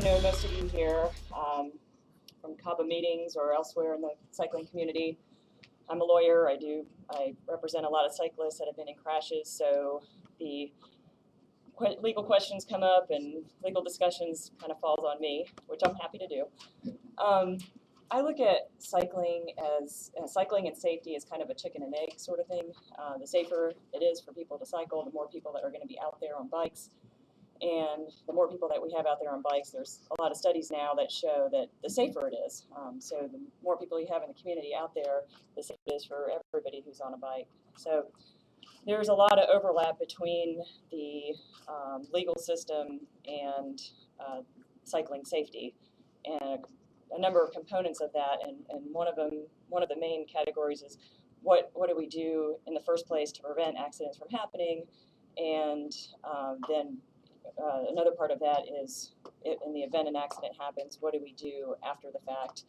know most of you here from CABA meetings or elsewhere in the cycling community. I'm a lawyer. I represent a lot of cyclists that have been in crashes, so the legal questions come up and legal discussions kind of falls on me, which I'm happy to do. I look at cycling as cycling and safety as kind of a chicken and egg sort of thing. The safer it is for people to cycle, the more people that are going to be out there on bikes. And the more people that we have out there on bikes, there's a lot of studies now that show that the safer it is. So the more people you have in the community out there, the safer it is for everybody who's on a bike. So there's a lot of overlap between the legal system and cycling safety, and a number of components of that. And one of the main categories is what do we do in the first place to prevent accidents from happening, and then another part of that is, in the event an accident happens, what do we do after the fact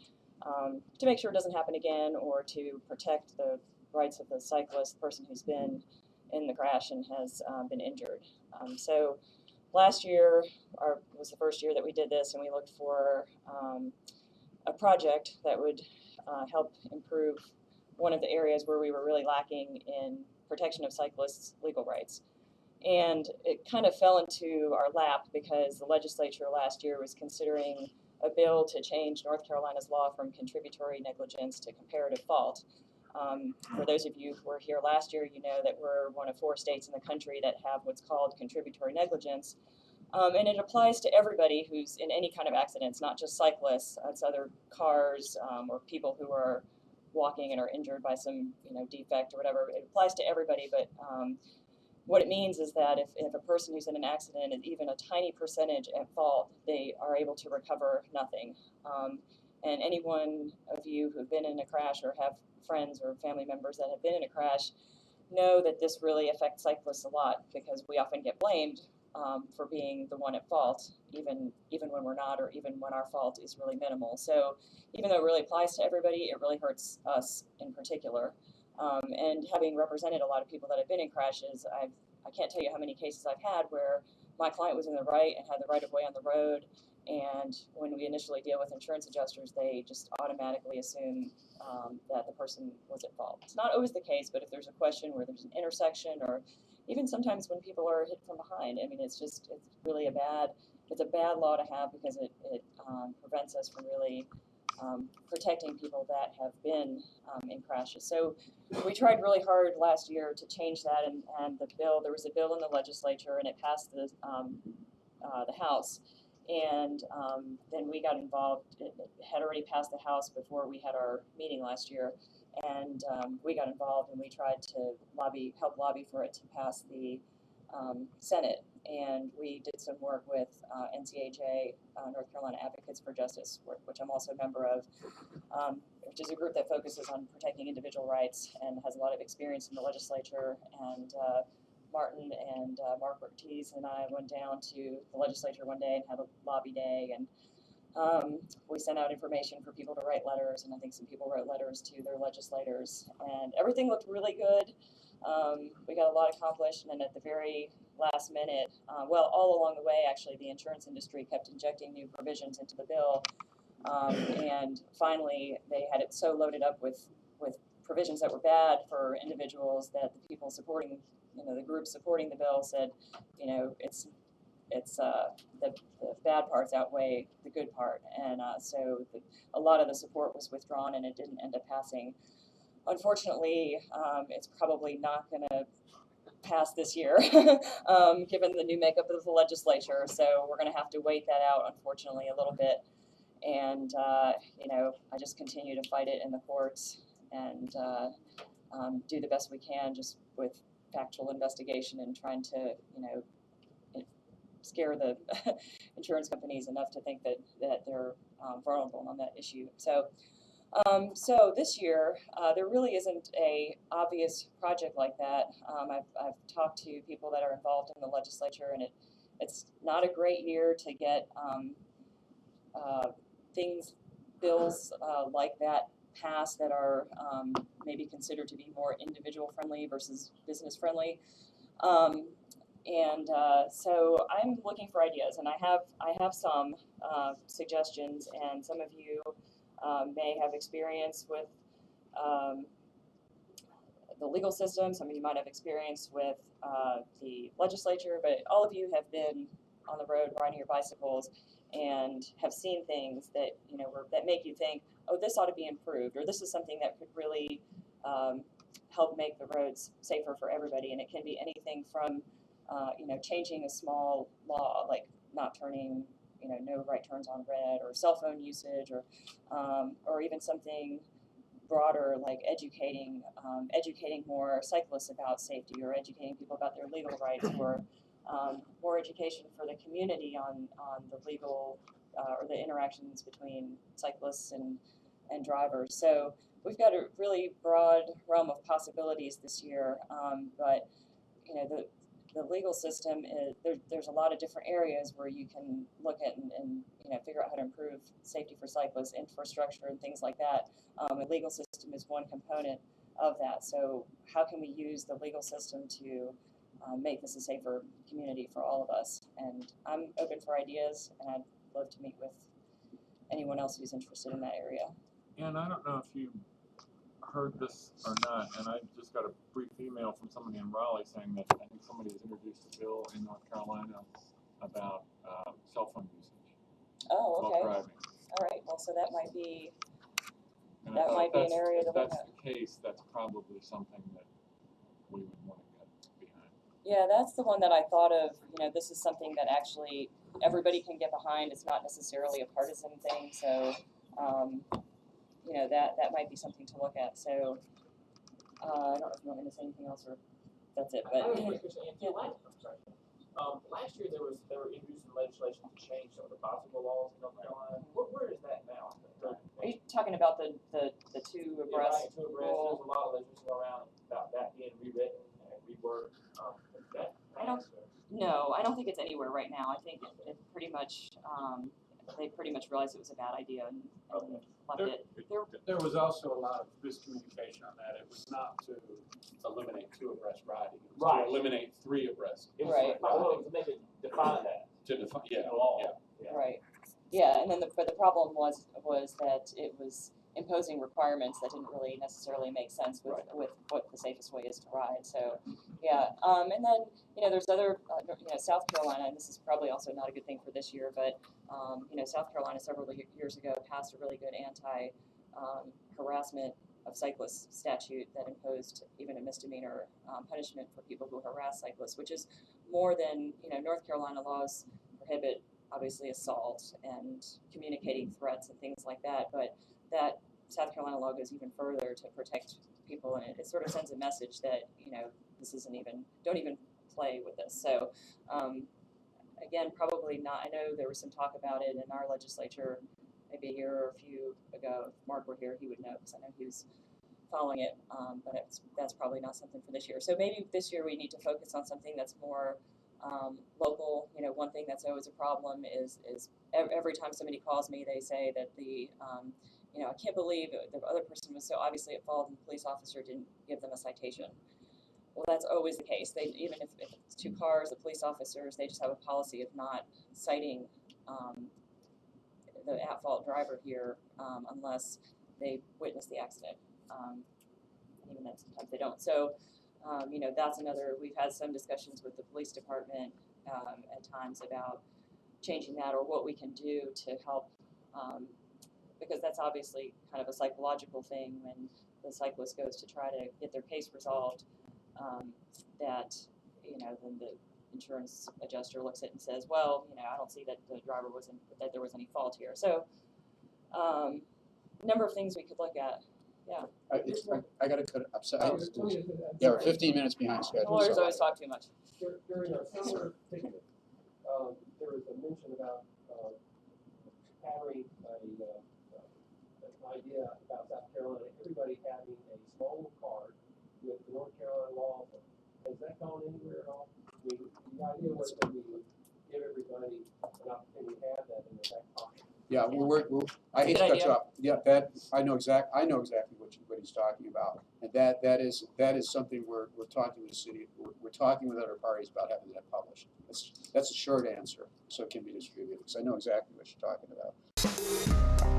to make sure it doesn't happen again, or to protect the rights of the cyclist, the person who's been in the crash and has been injured. So last year was the first year that we did this, and we looked for a project that would help improve one of the areas where we were really lacking in protection of cyclists' legal rights. And it kind of fell into our lap because the legislature last year was considering a bill to change North Carolina's law from contributory negligence to comparative fault. For those of you who were here last year, you know that we're one of 4 states in the country that have what's called contributory negligence. And it applies to everybody who's in any kind of accidents, not just cyclists. It's other cars or people who are walking and are injured by some defect or whatever. It applies to everybody, but what it means is that if a person who's in an accident is even a tiny percentage at fault, they are able to recover nothing. And any one of you who've been in a crash or have friends or family members that have been in a crash know that this really affects cyclists a lot, because we often get blamed for being the one at fault, even when we're not, or even when our fault is really minimal. So even though it really applies to everybody, it really hurts us in particular. And having represented a lot of people that have been in crashes, I can't tell you how many cases I've had where my client was in the right and had the right of way on the road, and when we initially deal with insurance adjusters, they just automatically assume that the person was at fault. It's not always the case, but if there's a question where there's an intersection, or even sometimes when people are hit from behind, I mean, it's really a bad law to have, because it prevents us from really protecting people that have been in crashes. So we tried really hard last year to change that, and there was a bill in the legislature, and it passed the House, and then we got involved. It had already passed the House before we had our meeting last year, and we got involved, and we tried to help lobby for it to pass the Senate. And we did some work with NCHA, North Carolina Advocates for Justice, which I'm also a member of, which is a group that focuses on protecting individual rights and has a lot of experience in the legislature. And Martin and Mark Ortiz and I went down to the legislature one day and had a lobby day, and we sent out information for people to write letters, and I think some people wrote letters to their legislators, and everything looked really good. We got a lot accomplished, and then at the very last minute, well, all along the way, actually, the insurance industry kept injecting new provisions into the bill, and finally they had it so loaded up with provisions that were bad for individuals that the people supporting, the group supporting the bill said, the bad parts outweigh the good part, and so a lot of the support was withdrawn, and it didn't end up passing. Unfortunately, it's probably not going to pass this year, given the new makeup of the legislature. So we're going to have to wait that out, unfortunately, a little bit. And I just continue to fight it in the courts and do the best we can, just with factual investigation and trying to, scare the insurance companies enough to think that they're vulnerable on that issue. So this year, there really isn't a obvious project like that. I've talked to people that are involved in the legislature, and it's not a great year to get bills like that passed that are maybe considered to be more individual friendly versus business friendly. And so I'm looking for ideas, and I have some suggestions, and some of you may have experience with the legal system. Some of you might have experience with the legislature, but all of you have been on the road riding your bicycles and have seen things that that make you think, oh, this ought to be improved, or this is something that could really help make the roads safer for everybody. And it can be anything from changing a small law like not turning no right turns on red, or cell phone usage, or even something broader like educating more cyclists about safety, or educating people about their legal rights, or more education for the community on the legal or the interactions between cyclists and drivers. So we've got a really broad realm of possibilities this year, but the legal system is there's a lot of different areas where you can look at and figure out how to improve safety for cyclists, infrastructure and things like that. The legal system is one component of that. So how can we use the legal system to make this a safer community for all of us? And I'm open for ideas, and I'd love to meet with anyone else who's interested in that area. And I don't know if you heard this or not, and I just got a brief email from somebody in Raleigh saying that I think somebody has introduced a bill in North Carolina about cell phone usage while driving. All right. Well, so that might be And that might be an area to look at. If that's the case, that's probably something that we would want to get behind. Yeah, that's the one that I thought of. This is something that actually everybody can get behind. It's not necessarily a partisan thing. So, that might be something to look at. So, I don't know if you want me to say anything else, or that's it. But last year they were introducing legislation to change some of the bicycle laws in North Carolina. Where is that now? Are you talking about the two abreast? There's a lot of legislation around about that being rewritten and reworked. I don't think it's anywhere right now. I think it pretty much they pretty much realized it was a bad idea and left it. There was also a lot of miscommunication on that. It was not to eliminate 2 abreast riding. It was to eliminate 3 abreast. Right. To make it define that. To define, Right. Yeah, and then but the problem was that it was imposing requirements that didn't really necessarily make sense with what the safest way is to ride. So, yeah. And then there's other South Carolina, and this is probably also not a good thing for this year, but South Carolina several years ago passed a really good anti-harassment of cyclists statute that imposed even a misdemeanor punishment for people who harass cyclists, which is more than North Carolina laws prohibit obviously assault and communicating threats and things like that, but that South Carolina law goes even further to protect people, and it sort of sends a message that this isn't even, don't even play with this. So again, probably not. I know there was some talk about it in our legislature maybe a year or a few ago. If Mark were here, he would know, because I know he was following it, but that's probably not something for this year. So maybe this year we need to focus on something that's more local. One thing that's always a problem is every time somebody calls me, they say that I can't believe the other person was so obviously at fault and the police officer didn't give them a citation. Well, that's always the case. Even if it's 2 cars, the police officers, they just have a policy of not citing the at-fault driver here unless they witness the accident. Even then, sometimes they don't. So, that's another. We've had some discussions with the police department at times about changing that, or what we can do to help, because that's obviously kind of a psychological thing when the cyclist goes to try to get their case resolved. That then the insurance adjuster looks at it and says, well, I don't see that the driver that there was any fault here. So, number of things we could look at. Yeah. I got to cut it up. Yeah, we're 15 minutes behind schedule. Lawyers always talk too much. During our summer ticket, there was a mention about having an idea about South Carolina, everybody having a small card with the North Carolina law. Has that gone anywhere at all? I mean, the idea was that we would give everybody an opportunity to have that in their back pocket. Yeah, I hate to cut you off. Yeah, I know exactly what he's talking about, and that is something we're we're talking with the city, we're talking with other parties about having that published. That's a short answer, so it can be distributed, because I know exactly what you're talking about.